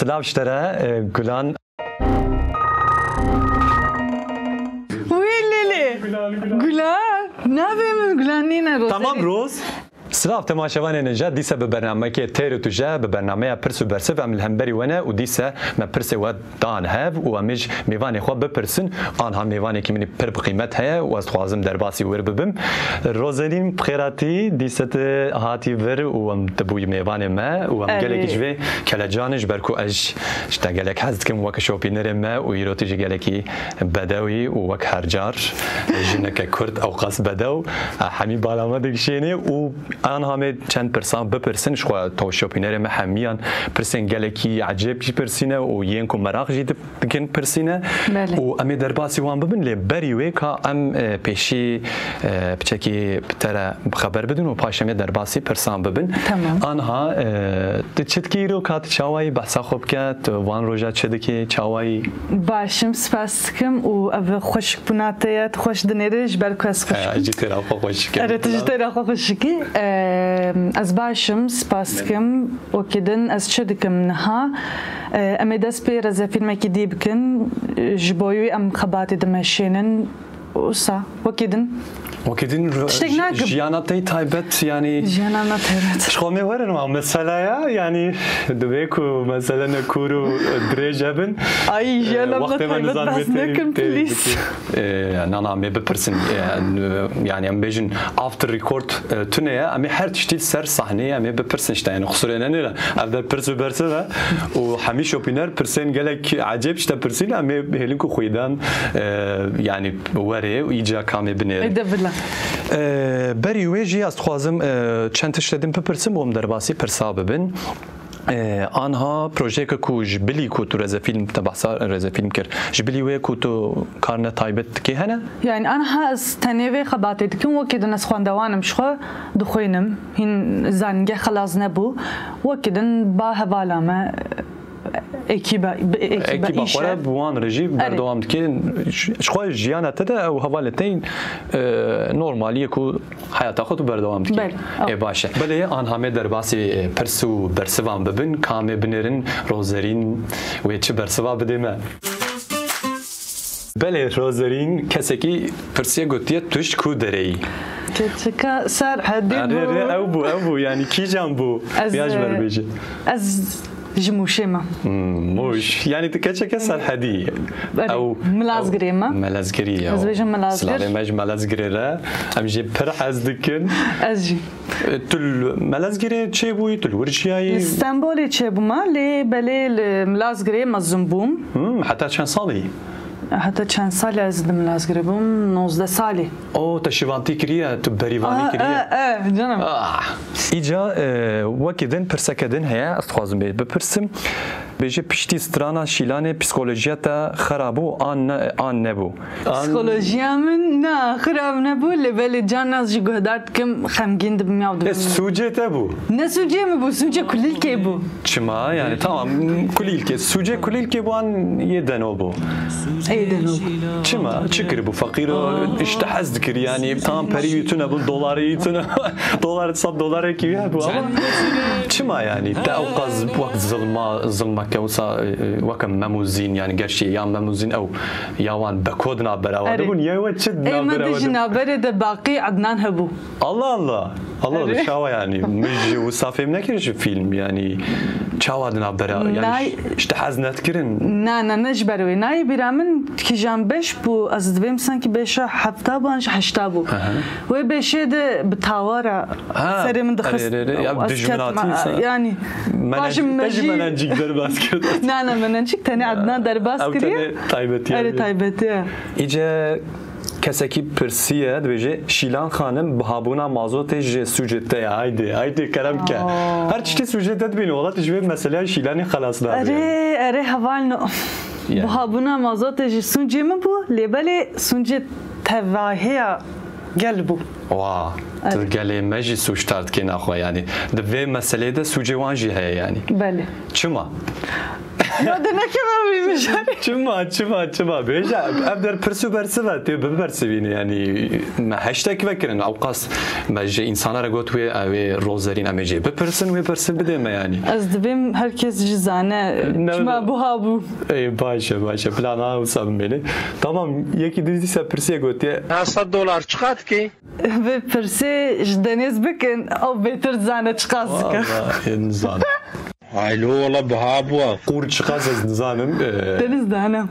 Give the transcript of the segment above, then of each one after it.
Silav iştere Gülan. Lili. Gülan. Ne yapayım Gülan nina Roz? Tamam Roz. Silav temaşevan enerji dise be bername ki teri tuje be bername persu berse ve amilhemberi wana u dise me perse ve dan hev u amij mevane xwe bepirsin anha mevane ki mini per kıymet heye u az xwazim derbasi wer bibim Rozelin Pxerati dise te hati ver u am tebuy mevane me u am gelek jve kelejanish berku aj işte gelek hazdikim wak şopinere me u iroti geleki bedawi u wak harcar jineke kurd ew qas bedaw hemi balama dikşeni u آن همه چند پرسان بپرسن شو تو شوپینر محمیان پرسن گلکی عجیب کی پرسینه و ین کو مراق جید بکن پرسینه و امی در باسی وان ببین لی بریوی که ام پیشی بچکی بتره خبر بدون و پاشمی در باسی پرسان ببین آنها چتکی رو کات چاوی بحث خوب کرد وان روزا چده کی چاوی باشم سپاس کم و او خوش بناتیات خوش دنیرش برکاس خوش اجتر آخو خوش کی اجتر آخو خوش کی از باشم سپاس کم و کدن از چه دکم نها امی دست به رزه فیلم کی دی بکن جبوی ام خباتی دمشینن وسا و کدن وكدين جياناتي تايبت يعني جيانا تايبت شو ما ورن ما مسألة يعني دوبيكو مثلا كورو دريجابن اي جيانا تايبت بس نكن بليس انا ما ببرسن يعني ام بيجن افتر ريكورد تنيا امي هر تشتي سر صحنيه امي ببرسن يعني خسرنا لا افضل برسو برسا وحميش اوبينر برسن قالك عجيب شتا برسين امي هلينكو خويدان يعني وري ويجا كامي بنير بری ویجی از خوازم چند تشدیم بپرسم و درباسی پرسا ببین آنها پروژه که کوج بلی کو تو رز فیلم تبعثر رز فیلم کرد جبلی وی کو تو کارن تایبت کی هنه يعني أنا استنيفي خباتي دكم وكذا ناس خواندوانم شخو دخوينم هن زانجة خلاص نبو وكذا باهوالا ما اکیبا خورا بوان رژیم بردوام که شخوای جیانه تده او حوالتین نورمالیه کو حیات خود بردوام که باشه بله آن همه در باسی پرسو برسوان ببین کامه بنرین روزرین و چه برسوا بدیم بله روزرین کسی که پرسیه گوتیه توش کو دری كتشكا سار حدي أبو يعني كي جنبو يجبر بيجي از جموشيما موش يعني تكتشكا سار حدي او ملازغريما ملازغريا از بيجم ملازغر سلام ماج ملازغريرا ام جي بر حزدكن ازجي تل ملازغري تشي بوي تل ورشياي اسطنبول تشي بوما لي بلي ملازغري مزمبوم حتى كان صالي حتى چند سال از ملازغری بوم 19 سالی او تشوانتی کریه تو بریوانی کریه جانم ایجا وکیدن پرسکدن هیا استخوازم بید بپرسم بیجه پشتی سترانا شیلانه پسیکولوژیاتا خرابو آن نبو پسیکولوژیا من نه خراب نبو لبلی جان از جی گهدارت کم خمگین دب میاد سوجه تبو نه سوجه می بو سوجه کلیل کی بو چما يعني تمام كليل كي سوجه كليل كي بوان يدنو بو چما چکر بو فقیر اشتحز دکر يعني تمام پریتونه بو دلاريتونه دلار $100 کی بو چما يعني تاوقز وقت ظلمه كوسا وكم مموزين يعني قرشي يا مموزين او يوان بكودنا براود بون يا وتشدنا براود ما دجنا برد باقي عدنان هبو الله شاوا يعني مش وصافي منكرش فيلم يعني شاودنا برا يعني اشتحزنا تكرن نا نجبروي ناي برامن كي جنبش بو از دویم سانکی بشه 7 بانش 8 بو و بشه ده بتاوره سری من دخست يعني ماشي مننجيك درباس كده نه مننجيك تاني عدنان درباس كده تایبتی ایجا کسی که پرسیه دویجه شیلان خانم بهابونا مازوتش سوجته haydi کرم که هر چیزی سوجته بینه ولی تجربه مسئله شیلانی خلاص داره اره حوالنا بهابونا مازوتش سونجه من بو لیبلی سونجه تواهی قلبو واه تقولي ماجي سوشتارت كي ناخو يعني دبي مسألة ده سوجي وانجي هي يعني بله چما Ya da ne kadar büyümüş. çima beja abder persu bersiva te bersivini yani hashtag vekirin avqas mece insanlara got ve rozerin amece bepersin ve persin bideme yani Az dibim herkes cizane çima bu ha bu. Başa plana usam beni tamam yeki dizise persiye got ya $100 çıkart ki Ve persi deniz bikin o beter zane çıkasık. vallahi nizam haylo ola baha bu qur çıkaz nizamım Deniz de hanım.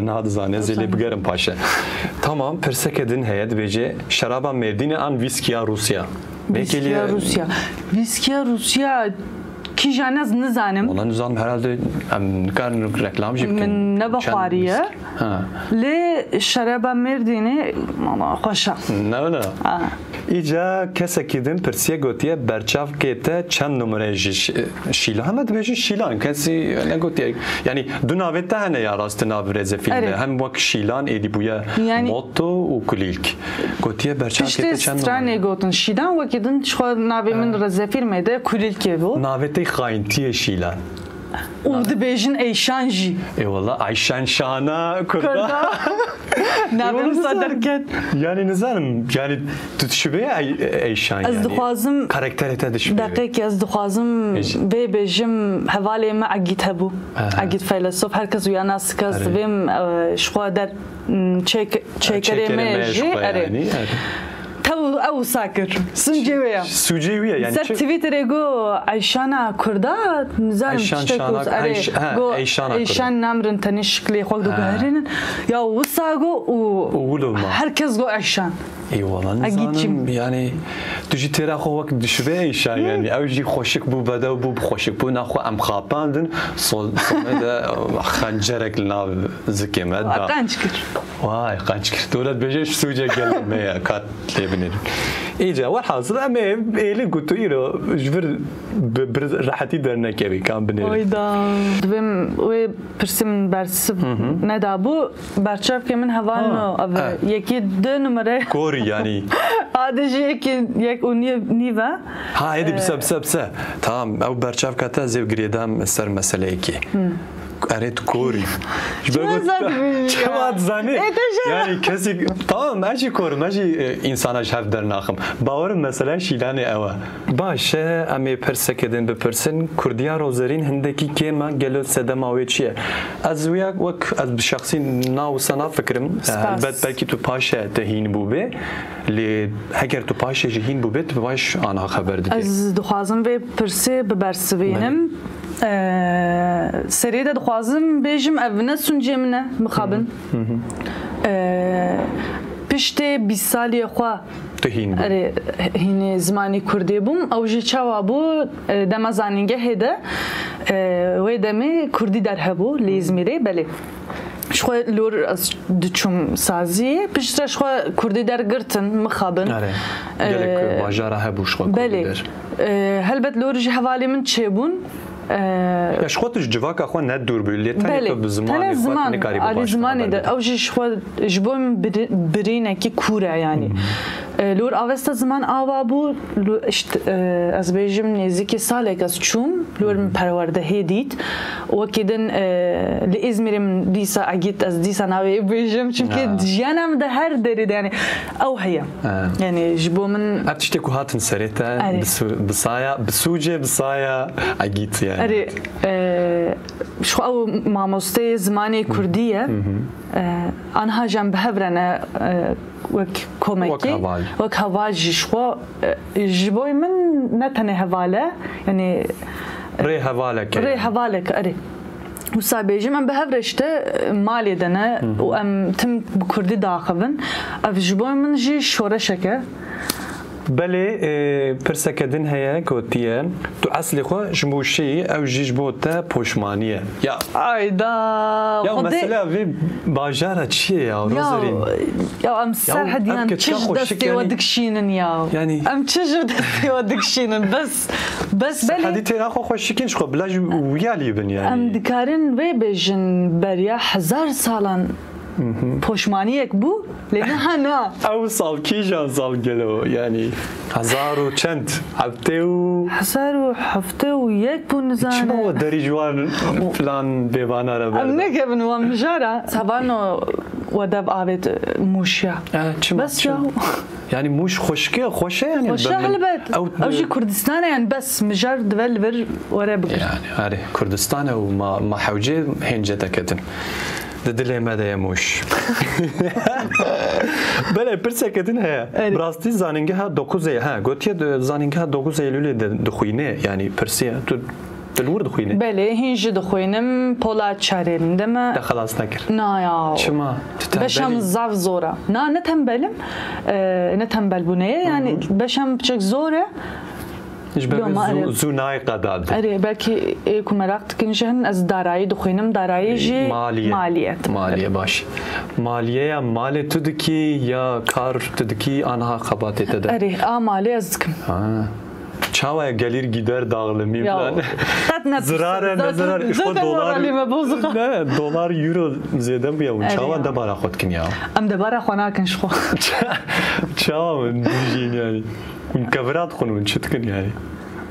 ne hadi zane zeli bigerim paşa tamam persekedin heyet bece şaraba merdine an viskiya Rusya Viskiya Rusya. Viskiya Rusya ki janez nizanim. Olan nizam herhalde kan reklam jibkin من نبخارية لشرابة مرديني ماما خوشا ne İca kesekidin persiye gotiye berçav kete çend numara şila hem de beji şilan kesi ne gotiye yani dunavette hane ya rast nav rezefilde hem vak şilan edi buya motto u kulilk gotiye berçav kete çend numara strane gotin şilan vakidin şu navi min rezefil de kulilke bu navette xaintiye şilan u dibejin eyşanji eyvallah Ayşen Şana kurda navim sadarket yani nizanım yani tutuşubeya Ayşen yani dixwazim karakter ete düşübeya دقيقة از دخوازم به بجم حوالی ما عگیت هبو عگیت فیلسوف هر کس ویا ناس کس بیم شخوا در چکری میجی اره تو او ساکر سنجویا سوجویا yani سر تویتر گو عیشانا کردا نزارم تشتکوز اره گو عیشان نامرن تنی شکلی خود دو گهرین یا وساگو و herkes گو عیشان eyvallah nizanım yani tujî têra xwe wek dişibe Ayşan yani ew jî xweşik bû bede û bû xweşik bû naxwe em xapandin sonê de xencerek li nav zikê me da qenc kir vay qenc kir dewlet bêje ji Sûce gelin me ya kat lê binêrin îca welhasıl em ê êlê gotu îro ji vir bi rahetî dernekevî kan binêrin oyda dibim wê pirsî min bersiv neda bû berçavkê min hevalno ev yekî 2 numara yani adeci yek o nive ha hedi bise tamam ev berçav kata zev girêdam ser meseleyekî eret kori çavat zanî yani kesik tamam me jî korim me jî insana ji hev dernaxim bawerim mesela şîlanê ew e baş e em ê persekedin bipirsin Kurdiya Rozerîn hindekî kêma gelo sedema wê çi ye ez wiya wek ez bi şexsî nav sena fikirim elbet belkî tu paşe te hîn bûbê lê heger tu paşê jî hîn bûbê tu baş ana xeber didî ez dixwazim vê pirsê bibersivînim serê de dixwazim bêjim ev ne suncê min e mixabin piştê 20 saliyê xwe hîn hînê zimanî Kurdî bûm ew jî çawa bû dema zanîngehê de wê demê Kurdî derhebû li İzmîrê belê ji xwe lor ez diçûm saziyê piştre ji xwe Kurdî dergirtin mixabin gelek bajara hebû ji xwe belê helbet lor ji hevalê min çêbûn ya ji xwe tu ji civaka xwe ne dûr bû lê tenê bi zimanê xwe nikarî bi alî zimanê de ew jî ji xwe ji bo min birînekî kûr e yani lor avesta ziman ava bû ez bêjim nêzîkî salek ez çûm lor min perwerdehê dît wekî din li İzmîrê min dîsa egît ez dîsa navê bêjim çünkü jiyana min de her derê de yani ew heye yani ji bo min ev tiştê ku hatin serê te bi saya bi Sûcê bi saya egît yani اري شو او مامۆستەی زمانی کوردیە ئەنها جەم بهەبرەنە وەک کۆمەکی وەک هەواژی شخۆ ji بۆی من نەتەنێ هەڤالە یعنی rê hevaleke erê wisa bêjim em bihevreşte malê de ne û em tim bi Kurdî daxivin ev ji bo min jî şoreşek e belê pirsekedin heye gotiye tu eslê xwe ji mûşeyî ew jî ji bo te poşmanî ye ya ayda ya mesela vê bajara çi ye ya Rozerîn ya em serhediyan çi ji destê we dikişînin ya em çi ji destê we dikişînin bes belê hedî têra xwe xweşikîn ji xwe bila jî wiya lîbin yani em dikarin vê bêjin beriya 1000 salan پشمانیک بو لینا هنا او سال کی جان سال گلو یعنی هزار و چند هفته و حسار و هفته و یک بو چما نزانه و دری جوان فلان بیوانه را ام برده نکبن وام مجارة سابانو ودب آبد موشيا چما بس ياهو يعني موش خشكه خوشه يعني وشا هلبت او شي كردستان يعني بس مجار دبل ورا بقر يعني هذه كردستان وما ما حوجي هنجته كتن ددلي ماذا يموش بله برسه كتن هي براستي زانينجها 9 ها قلت زانينجها 9 ايلول دخوينه يعني برسه دلور دخوينه بله هنج دخوينم بولات شارم دما ده خلاص نكر نايا شما بشم زاف زورا نتنبلم نتنبل بنيه يعني بشم بشك زوره جبه زونای قداد اره بلکه ایکو مراقت کنشن از دارایی دخوینم دارایی جی مالیه باش مالیه یا مال تدکی یا کار تدکی آنها خباته تده اره مالی از کم چاوه گلیر گیدر داغلمی بلن زراره نزرار خود دلار نه دلار یورو زیده بیاون چاوه دبارا خود کن یا ام دبارا خوانا کنش خو چاوه دیجین یعنی كفرات خونون شتكن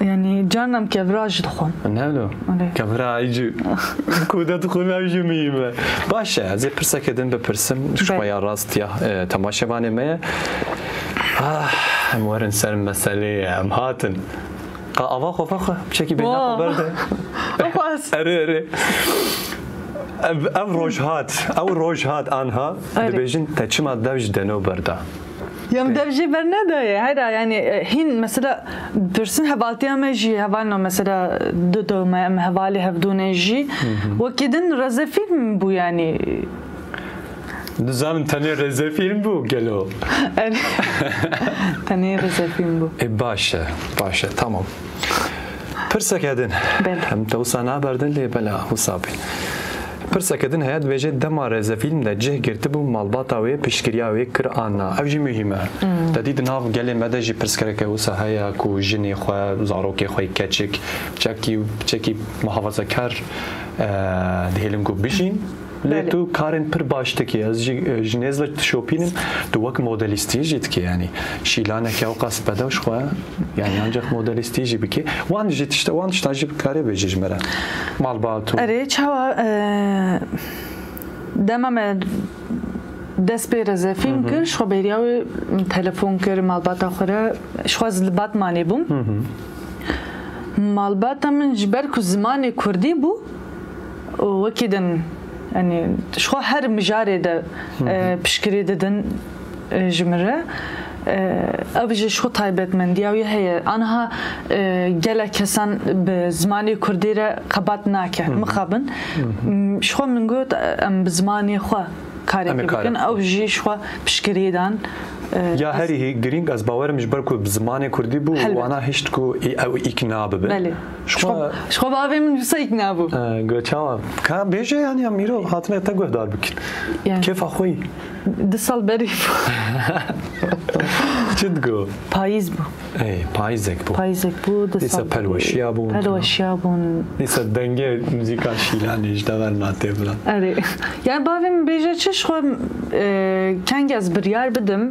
يعني جانم كفراج دخون نالو كفرا يجي كودا دخون يجي ميمه باشا زي برسا كدن ببرسم شويه راست يا تماشا باني ما مورن سر مسألة ام هاتن أواخو فخو بشكل بينا خبرته أري أو روجهات أنها دبيجن تجمع دوج دنو بردا يوم درجة برنده هيدا يعني هين مثلا برسن هبالتيا ماجي هبالنا مثلا دو ما هبالي هبدون يجي وكدن رزفين بو يعني نظام تاني رزفين بو قالوا تاني رزفين بو باشا تمام برسك هادن هم توصلنا بردن لي بلا وصابي پرسه کدن هیات وجه دما رزفیلم ده جه گرته بو مالباتا و پیشگیریا و کر آنا اوجی مهمه دادید ناف گله مده جی پرسکره که وسه هیا کو جنی خو زاروکی خو کچک چکی محافظه کار دهلم کو بشین لتو کارن پر باشته کی از جنیز و شوپینم تو وک مدلیستی جیت کی یعنی شیلانه که اوقاس بدوش خو یعنی انجا مدلیستی جی بکی وان جیت işte وان شتاجی کاری بجیج مره مالباتو اره چاوا دما دست به رزفیم کر شو بیریاو تلفن کر مالباتا خوره شو از لبات مانی بوم مالباتا من جبر کو زمان کردی بو وکیدن يعني شو هر مجاري ده بشكري ددن جمرة أبجي شو طيبت من دي أوي هي أنها جل كسان بزماني كرديرة قبات ناكه مخابن شو من قلت أم بزماني خوا كاري بكن أبجي شو بشكري دان یا هری هی گرینگ از باورم جبر کو زمان کردی بو و انا هشت کو او اقناع به بله شو باوی من بس اقناع بو گوچا کا بیجه یعنی امیرو هاتنه تا گهدار بکن کیف اخوی دسال بری چت گو پاییز بو ای پاییزک بو دسال پلوشیا بو نیست دنگه موزیکا شیلانی اجدار ناته بلا اره yani باوی من بیجه چش خو کنگ از بریار بدم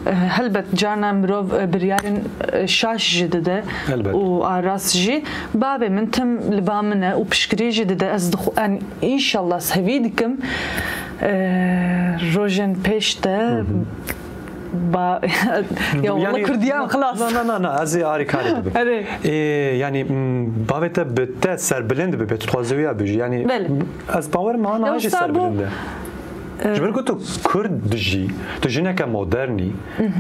هلبت جانا مروف بريارن شاش جدده وراس جي بابي من تم لبامنا وبشكري جدده أصدق أن إن شاء الله سهيدكم روجن بيشته با يا والله كرديان خلاص لا ازي اري كاري يعني بابته بت سر بلند به تخوازويا بيجي يعني از باور ما انا هاجي سر بلند جبر کو تو کرد دجی تو جنکه مدرنی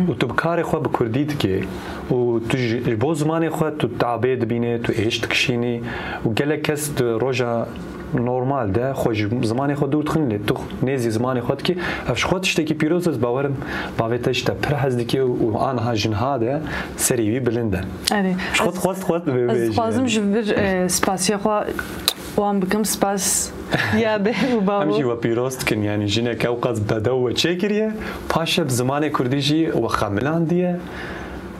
و تو بکار خو به کردیت که و تو با زمان خو تو تعبید بینه تو اشت کشینی و گله کس روزا نورمال ده خوش زمان خود دور تخنی تو نزی زمان خود که افش خود اشتکی پیروز از باورم باوت اشته پر حزدی و آنها جنها ده سریوی بلنده خود از خواستم جبر سپاسیا خو وام بكم سباس يا به وبابو همجي وبيروست كن يعني جينا كوقز بدو تشكريه باشا بزمان كرديجي وخملان دي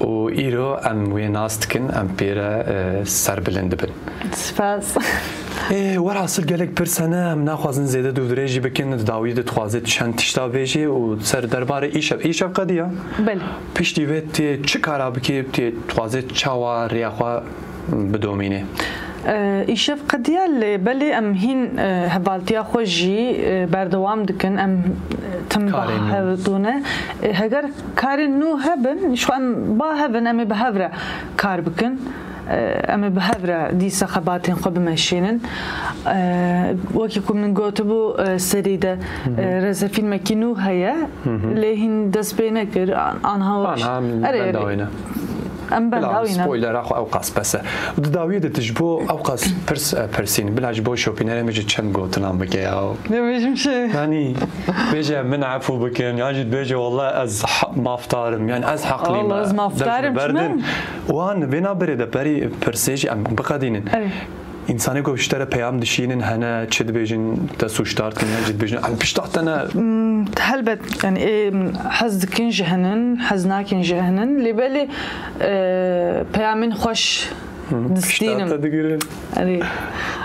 و ايرو ام ويناست كن ام بيرا سر بلند بن سباس وەرا حاصل gelek pir sene em naxwazin zêde dûdirê jî bikin dawî dixwaze çend tişta bêjê û ser derbarê îşev qediya بله piştî vê tê çi kara bikê tê dixwaze çawa rêya xwe bidomîne ئیشەف قەدیا لێ بەلێ ئەم هین هەڤالتیا خۆشی بەردەوام دکن ئەم تمباهەدونە هەگەر کارێن نو هەبن شو ئەم با هەبن ئەمێ بە هەورە کار بکن ئەمە بە هەورە دیسە خەباتێن خۆ بمەشێنن وەکی کو من گوتبوو سەریدە ڕێزە فیلمێکی نو هەیە لێ هین دەست پێ نەکرد ئانها ئەم بەنداوینە سپۆیلەرا خو ئەو قاس بەسە داوی دەتش بۆ ئەو قاس پرسین بلاش بۆ شۆپینەرە مێژە چەند گوتنان بکەیەوە دەبێژم ینی بێژە من عفو بکەن یاژیت بێژە وەڵڵا ئەز مافدارم یان ئەز حەقلیمە ئەز مافدارم بەردن وان بێنا بێرێ دەپەری پرسێژی ئەم بقەدینن İnsanı göçtere peyam dişinin hene çed bejin te suçtart kine cid bejin an piştahtana helbet yani hez dikin jehnin hez nakin jehnin libeli peyamin hoş distînim yani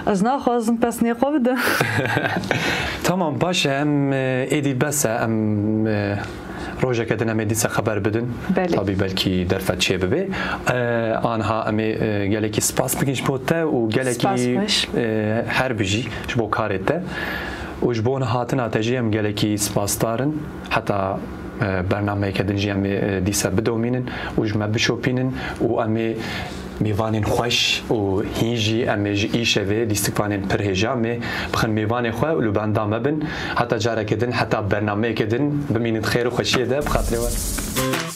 az naxwazim pes nêxwe bide tamam baş em êdî bes e em rojeke din em ê dîsa xeber bidin tabii belkî derfet çê bibe anha em ê gelekî spas bikin ji bo te û gelekî her bijî ji bo karê te û ji bo hatina te jî em gelekî spasdarin heta bernameyeke din jî em ê dîsa bidomînin û ji me bişopînin û em ê mêvanên xweş û hîn jî em ê ji îşevê dîstikvanên pir hêja mê bixin mêvanê xwe û li benda me bin heta carekê din heta bernameyekê din bimînin xêr û xweşiyê de bi xatirê we